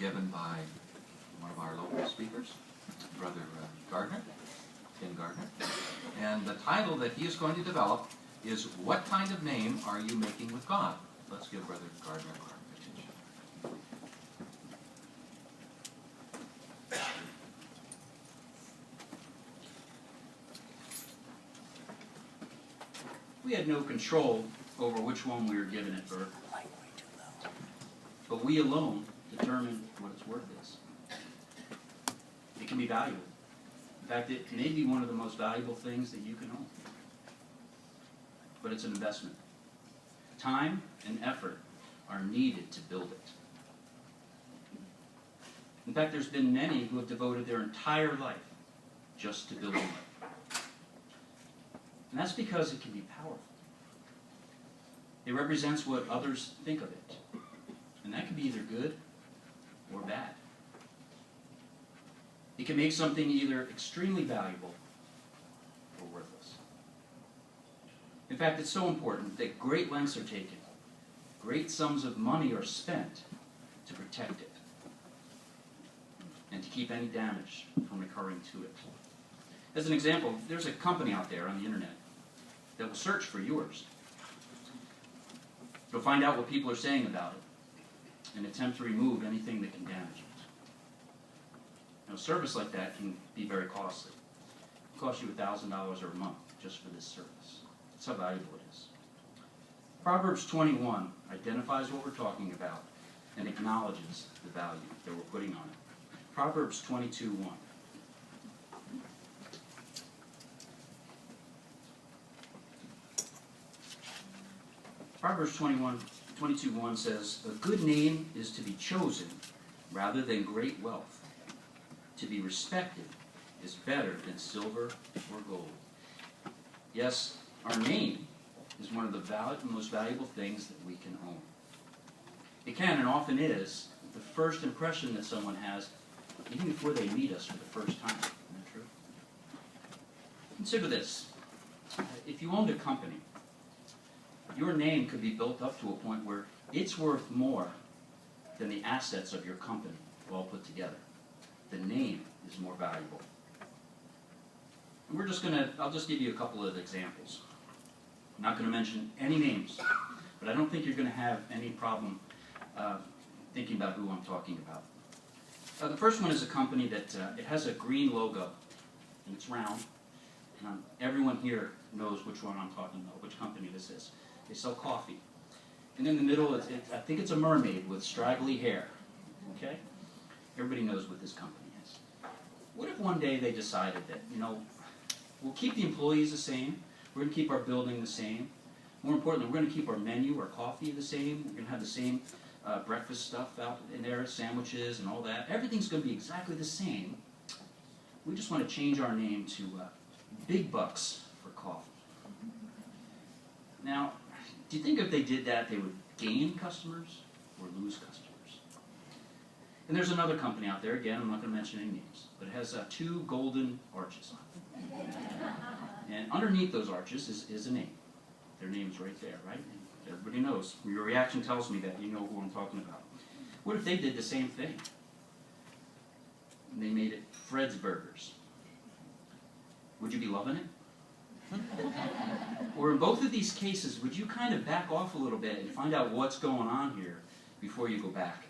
given by one of our local speakers, Brother Gardner, Tim Gardner. And the title that he is going to develop is, What Kind of Name Are You Making with God? Let's give Brother Gardner our attention. We had no control over which one we were given at birth, but we alone determine what its worth is. It can be valuable. In fact, it may be one of the most valuable things that you can own. But it's an investment. Time and effort are needed to build it. In fact, there's been many who have devoted their entire life just to building it. And that's because it can be powerful. It represents what others think of it. And that can be either good or bad. It can make something either extremely valuable or worthless. In fact, it's so important that great lengths are taken. Great sums of money are spent to protect it and to keep any damage from occurring to it. As an example, there's a company out there on the internet that will search for yours. It'll find out what people are saying about it and attempt to remove anything that can damage it. Now, a service like that can be very costly. It costs you $1,000 a month just for this service. That's how valuable it is. Proverbs 21 identifies what we're talking about and acknowledges the value that we're putting on it. Proverbs 22:1. Proverbs 22:1 says, A good name is to be chosen rather than great wealth. To be respected is better than silver or gold. Yes, our name is one of the most valuable things that we can own. It can and often is the first impression that someone has even before they meet us for the first time. Isn't that true? Consider this. If you owned a company, your name could be built up to a point where it's worth more than the assets of your company all put together. The name is more valuable. And I'll just give you a couple of examples. I'm not going to mention any names, but I don't think you're going to have any problem thinking about who I'm talking about. The first one is a company that it has a green logo, and it's round. Everyone here knows which one I'm talking about, which company this is. They sell coffee. And in the middle, I think it's a mermaid with straggly hair. Okay? Everybody knows what this company is. What if one day they decided that, we'll keep the employees the same, we're going to keep our building the same, more importantly, we're going to keep our menu, our coffee the same, we're going to have the same breakfast stuff out in there, sandwiches and all that. Everything's going to be exactly the same. We just want to change our name to Big Bucks for Coffee. Now, do you think if they did that, they would gain customers or lose customers? And there's another company out there, again, I'm not going to mention any names, but it has 2 golden arches on it. And underneath those arches is a name. Their name's right there, right? And everybody knows. Your reaction tells me that you know who I'm talking about. What if they did the same thing? And they made it Fred's Burgers. Would you be loving it? Or in both of these cases, would you kind of back off a little bit and find out what's going on here before you go back?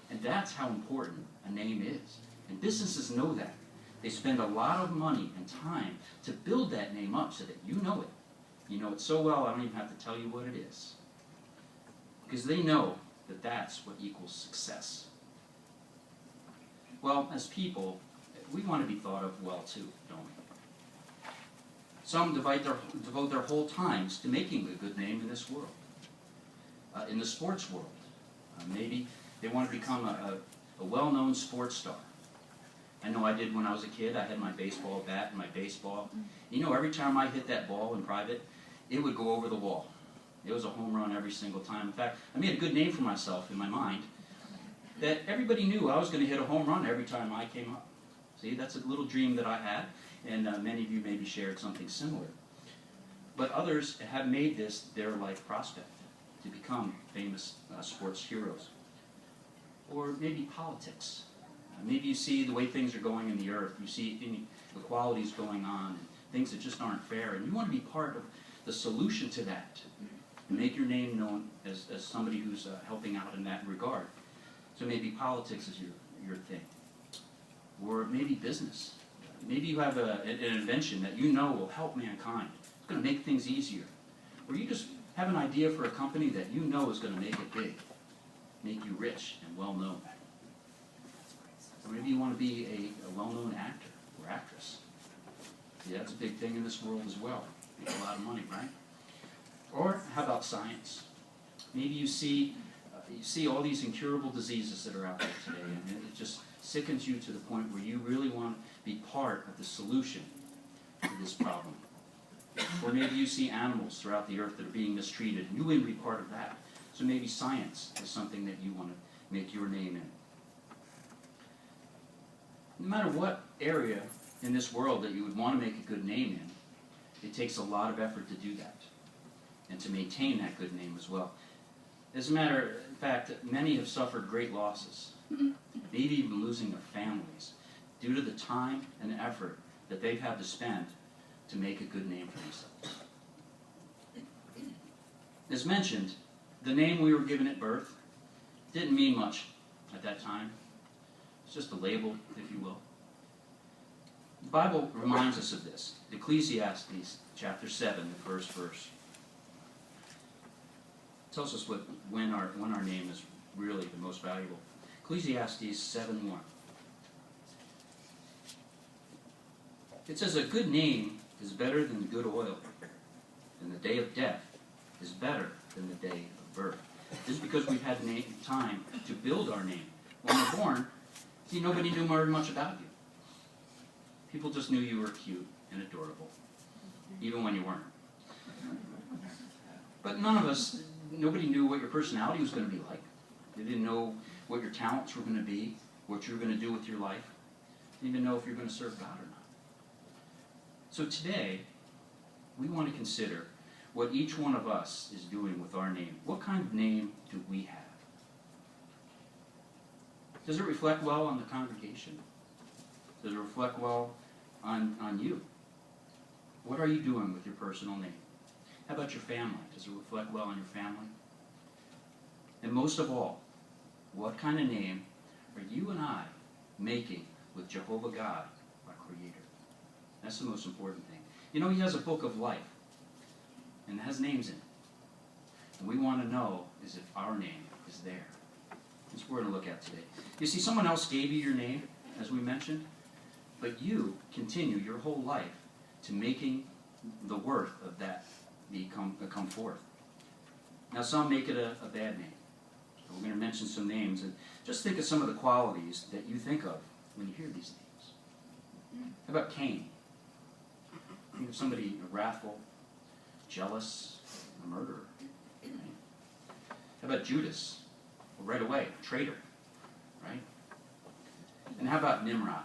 And that's how important a name is. And businesses know that. They spend a lot of money and time to build that name up so that you know it. You know it so well, I don't even have to tell you what it is. Because they know that that's what equals success. Well, as people, we want to be thought of well too, don't we? Some devote their whole times to making a good name in this world. In the sports world, maybe they want to become a well-known sports star. I know I did when I was a kid. I had my baseball bat and my baseball. Every time I hit that ball in private, it would go over the wall. It was a home run every single time. In fact, I made a good name for myself in my mind that everybody knew I was going to hit a home run every time I came up. See, that's a little dream that I had, and many of you maybe shared something similar. But others have made this their life prospect, to become famous sports heroes. Or maybe politics. Maybe you see the way things are going in the earth. You see inequalities going on, and things that just aren't fair. And you want to be part of the solution to that. And make your name known as somebody who's helping out in that regard. So maybe politics is your thing. Or maybe business. Maybe you have an invention that you know will help mankind. It's going to make things easier. Or you just have an idea for a company that you know is going to make it big, make you rich and well-known. Or maybe you want to be a well-known actor or actress. Yeah, that's a big thing in this world as well. Make a lot of money, right? Or how about science? Maybe you see all these incurable diseases that are out there today, and it just sickens you to the point where you really want to be part of the solution to this problem. Or maybe you see animals throughout the earth that are being mistreated, and you want to be part of that. So maybe science is something that you want to make your name in. No matter what area in this world that you would want to make a good name in, it takes a lot of effort to do that and to maintain that good name as well. As a matter of fact, many have suffered great losses, maybe even losing their families, due to the time and effort that they've had to spend to make a good name for themselves. As mentioned, the name we were given at birth didn't mean much at that time. It's just a label, if you will. The Bible reminds us of this. Ecclesiastes chapter 7, the first verse. It tells us when our name is really the most valuable. Ecclesiastes 7:1. It says, "A good name is better than good oil, and the day of death is better than the day of birth." This is because we've had time to build our name. When we're born, see, nobody knew very much about you. People just knew you were cute and adorable, even when you weren't. But nobody knew what your personality was going to be like. They didn't know what your talents were going to be, what you were going to do with your life. They didn't even know if you're going to serve God or not. So today, we want to consider what each one of us is doing with our name. What kind of name do we have? Does it reflect well on the congregation? Does it reflect well on you? What are you doing with your personal name? How about your family? Does it reflect well on your family? And most of all, what kind of name are you and I making with Jehovah God, our Creator? That's the most important thing. You know, He has a book of life, and it has names in it. And we want to know is if our name is there. That's what we're going to look at today. You see, someone else gave you your name, as we mentioned, but you continue your whole life to making the worth of that come forth. Now, some make it a bad name. So we're going to mention some names, and just think of some of the qualities that you think of when you hear these names. How about Cain? Think of somebody wrathful, jealous, a murderer. Right? How about Judas? Well, right away, traitor. Right? And how about Nimrod?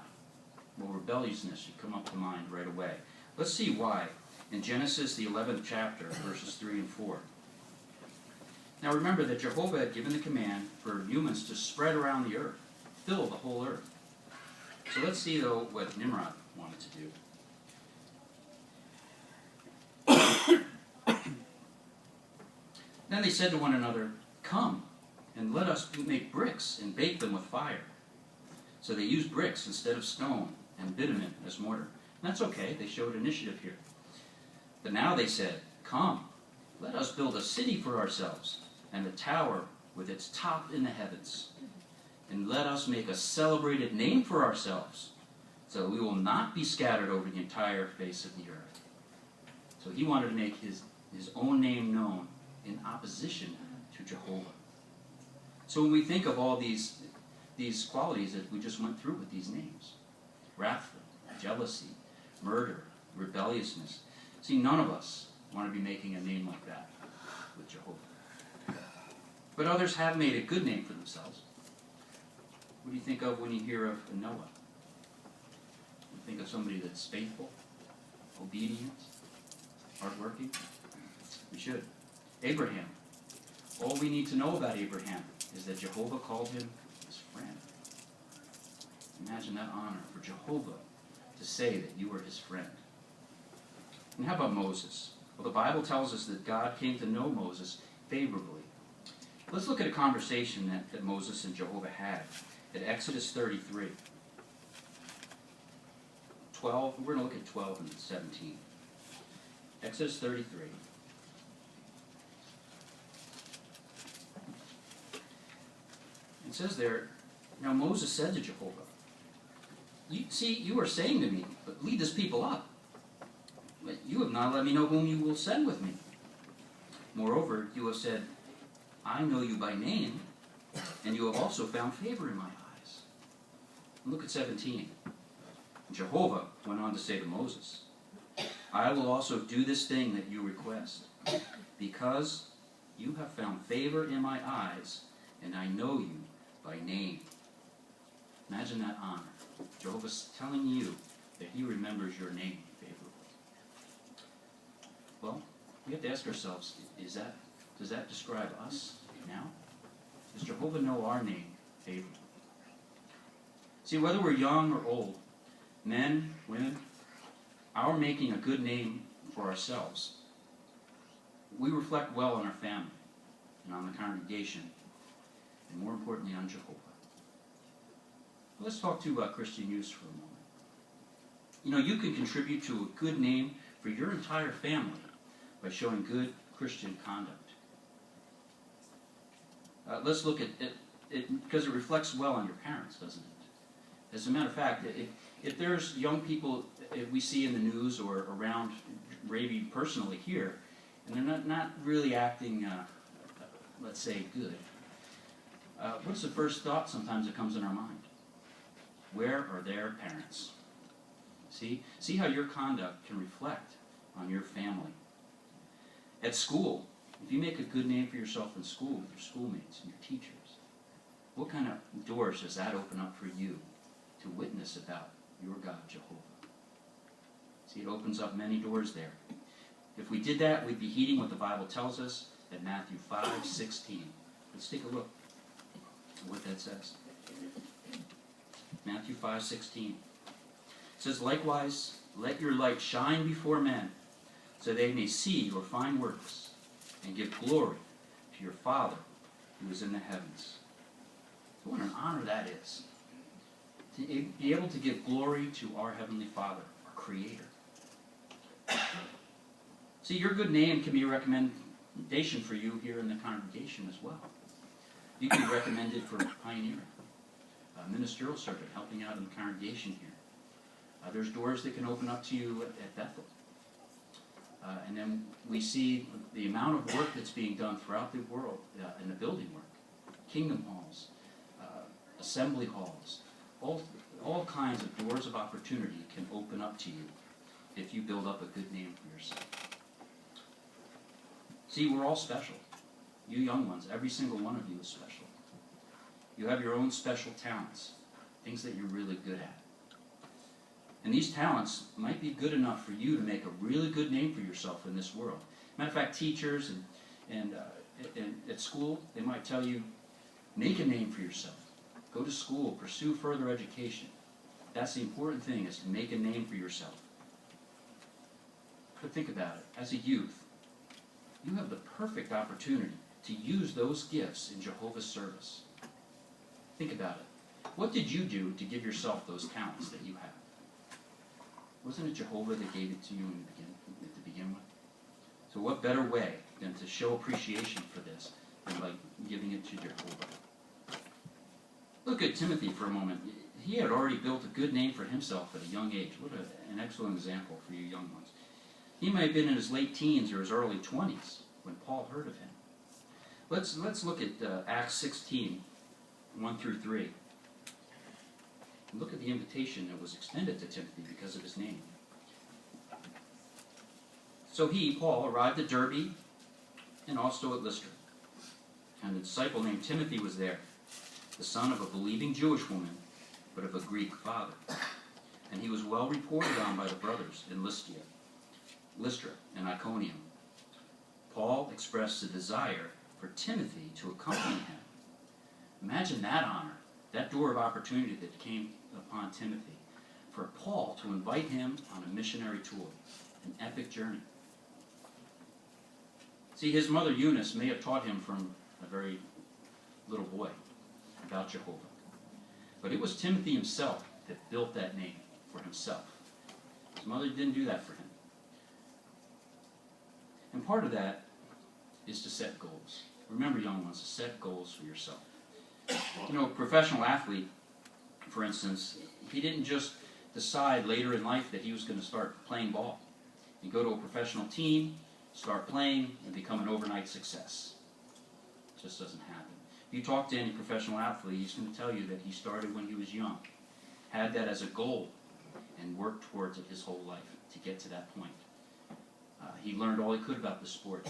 Well, rebelliousness should come up to mind right away. Let's see why. In Genesis, the 11th chapter, verses 3 and 4. Now remember that Jehovah had given the command for humans to spread around the earth, fill the whole earth. So let's see, though, what Nimrod wanted to do. Then they said to one another, "Come, and let us make bricks and bake them with fire." So they used bricks instead of stone and bitumen as mortar. And that's okay, they showed initiative here. But now they said, "Come, let us build a city for ourselves, and a tower with its top in the heavens. And let us make a celebrated name for ourselves, so that we will not be scattered over the entire face of the earth." So he wanted to make his own name known in opposition to Jehovah. So when we think of all these qualities that we just went through with these names, wrathful, jealousy, murder, rebelliousness, see, none of us want to be making a name like that with Jehovah. But others have made a good name for themselves. What do you think of when you hear of Noah? You think of somebody that's faithful, obedient, hardworking? We should. Abraham. All we need to know about Abraham is that Jehovah called him his Imagine that honor for Jehovah to say that you are his friend. And how about Moses? Well, the Bible tells us that God came to know Moses favorably. Let's look at a conversation that Moses and Jehovah had at Exodus 33. 12, we're going to look at 12 and 17. Exodus 33. It says there, now Moses said to Jehovah, you are saying to me, but lead this people up. But you have not let me know whom you will send with me. Moreover, you have said, I know you by name, and you have also found favor in my eyes. Look at 17. Jehovah went on to say to Moses, I will also do this thing that you request, because you have found favor in my eyes, and I know you by name. Imagine that honor. Jehovah's telling you that he remembers your name favorably. Well, we have to ask ourselves, does that describe us now? Does Jehovah know our name favorably? See, whether we're young or old, men, women, our making a good name for ourselves, we reflect well on our family and on the congregation, and more importantly, on Jehovah. Let's talk to Christian youth for a moment. You know, you can contribute to a good name for your entire family by showing good Christian conduct. Let's look at it because it reflects well on your parents, doesn't it? As a matter of fact, if there's young people we see in the news or around Raby personally here, and they're not really acting, let's say, good, what's the first thought sometimes that comes in our mind? Where are their parents? See how your conduct can reflect on your family. At school, if you make a good name for yourself in school with your schoolmates and your teachers, what kind of doors does that open up for you to witness about your God, Jehovah? See, it opens up many doors there. If we did that, we'd be heeding what the Bible tells us at Matthew 5:16. Let's take a look at what that says. Matthew 5:16. It says, likewise, let your light shine before men, so they may see your fine works, and give glory to your Father who is in the heavens. What an honor that is, to be able to give glory to our Heavenly Father, our Creator. See, your good name can be a recommendation for you here in the congregation as well. You can be recommended for pioneering, ministerial servant, helping out in the congregation here. There's doors that can open up to you at Bethel. And then we see the amount of work that's being done throughout the world in the building work. Kingdom halls, assembly halls, all kinds of doors of opportunity can open up to you if you build up a good name for yourself. See, we're all special. You young ones, every single one of you is special. You have your own special talents, things that you're really good at. And these talents might be good enough for you to make a really good name for yourself in this world. Matter of fact, teachers and at school, they might tell you, make a name for yourself. Go to school, pursue further education. That's the important thing, is to make a name for yourself. But think about it. As a youth, you have the perfect opportunity to use those gifts in Jehovah's service. Think about it. What did you do to give yourself those talents that you have? Wasn't it Jehovah that gave it to you to begin with? So what better way than to show appreciation for this than by giving it to Jehovah? Look at Timothy for a moment. He had already built a good name for himself at a young age. What an excellent example for you young ones. He might have been in his late teens or his early 20s when Paul heard of him. Let's look at Acts 16, 1 through 3. Look at the invitation that was extended to Timothy because of his name. So he, Paul, arrived at Derbe and also at Lystra. And a disciple named Timothy was there, the son of a believing Jewish woman, but of a Greek father. And he was well reported on by the brothers in Lystra and Iconium. Paul expressed a desire for Timothy to accompany him. Imagine that honor, that door of opportunity that came upon Timothy for Paul to invite him on a missionary tour, an epic journey. See, his mother Eunice may have taught him from a very little boy about Jehovah. But it was Timothy himself that built that name for himself. His mother didn't do that for him. And part of that is to set goals. Remember, young ones, to set goals for yourself. You know, a professional athlete, for instance, he didn't just decide later in life that he was going to start playing ball. You go to a professional team, start playing, and become an overnight success. It just doesn't happen. If you talk to any professional athlete, he's going to tell you that he started when he was young, had that as a goal, and worked towards it his whole life to get to that point. He learned all he could about the sport.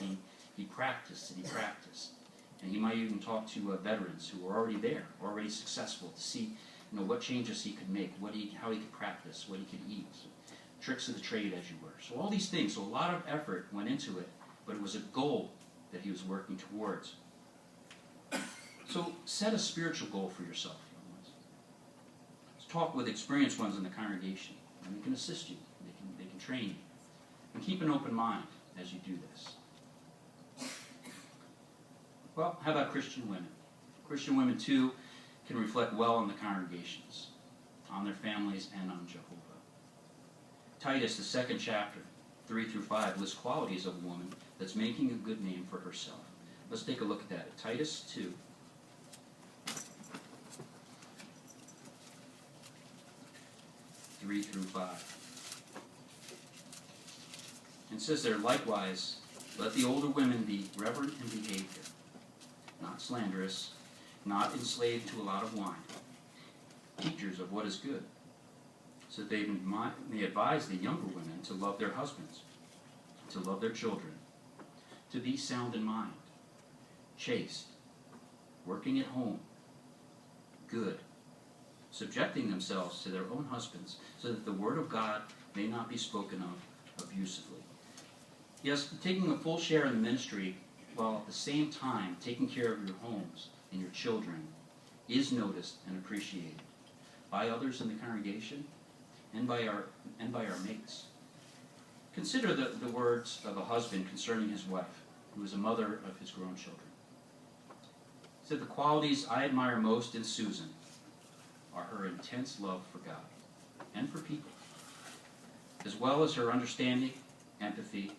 He practiced and he practiced. And he might even talk to veterans who were already there, already successful, to see what changes he could make, how he could practice, what he could eat, tricks of the trade, as you were. So all these things, so a lot of effort went into it, but it was a goal that he was working towards. So set a spiritual goal for yourself, young ones. Let's talk with experienced ones in the congregation, and they can assist you, they can train you. And keep an open mind as you do this. Well, how about Christian women? Christian women, too, can reflect well on the congregations, on their families, and on Jehovah. Titus, the 2nd chapter, 3 through 5, lists qualities of a woman that's making a good name for herself. Let's take a look at that. Titus 2. Three through 5. And it says there, likewise, let the older women be reverent in behavior, not slanderous, not enslaved to a lot of wine, teachers of what is good, so that they may advise the younger women to love their husbands, to love their children, to be sound in mind, chaste, working at home, good, subjecting themselves to their own husbands, so that the word of God may not be spoken of abusively. Yes, taking a full share in the ministry while at the same time taking care of your homes and your children is noticed and appreciated by others in the congregation and by our mates. Consider the words of a husband concerning his wife, who is a mother of his grown children. He said, the qualities I admire most in Susan are her intense love for God and for people, as well as her understanding, empathy,